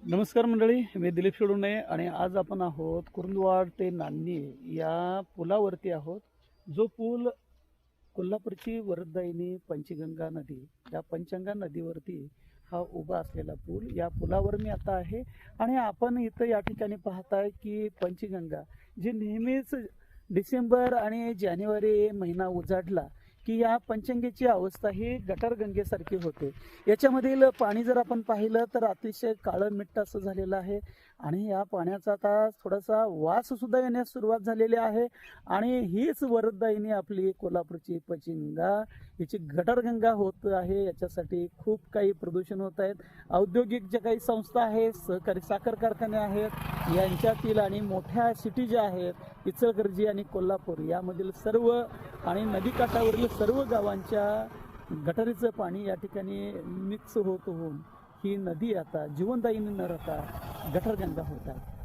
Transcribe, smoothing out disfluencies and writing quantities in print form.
नमस्कार मंडळी, मी दिलीप सोडुणे आणि आज आपण आहोत कुरुंदवाड ते नान्नी या पुलावरती आहोत. जो पूल कोल्हापूरची वरदायिनी पंचगंगा नदी, या पंचगंगा नदीवरती हा उभा असलेला पूल. या पुलावर मी आता आहे आणि आपण इथं या ठिकाणी पाहताय की पंचगंगा जी नेहमीच डिसेंबर आणि जानेवारी महिना उजाडला की या पंचगंगेची अवस्था ही गटारगंगेसारखी होते. याच्यामधील पाणी जर आपण पाहिलं तर अतिशय काळं मिट्ट असं झालेलं आहे आणि या पाण्याचा आता थोडासा वास सुद्धा येण्यास सुरुवात झालेली आहे. आणि हीच वरदायिनी आपली कोल्हापूरची पंचगंगा हिची गटारगंगा होत आहे. याच्यासाठी खूप काही प्रदूषण होत आहेत. औद्योगिक ज्या काही संस्था आहेत, सहकारी साखर कारखाने आहेत, यांच्यातील आणि मोठ्या सिटी ज्या आहेत इचलकरंजी आणि कोल्हापूर यामधील सर्व आणि नदीकाठावरील सर्व गावांच्या गटारीचं पाणी या ठिकाणी मिक्स होऊन ही नदी आता जीवनदायिनी न राहता गटारगंगा होत आहे.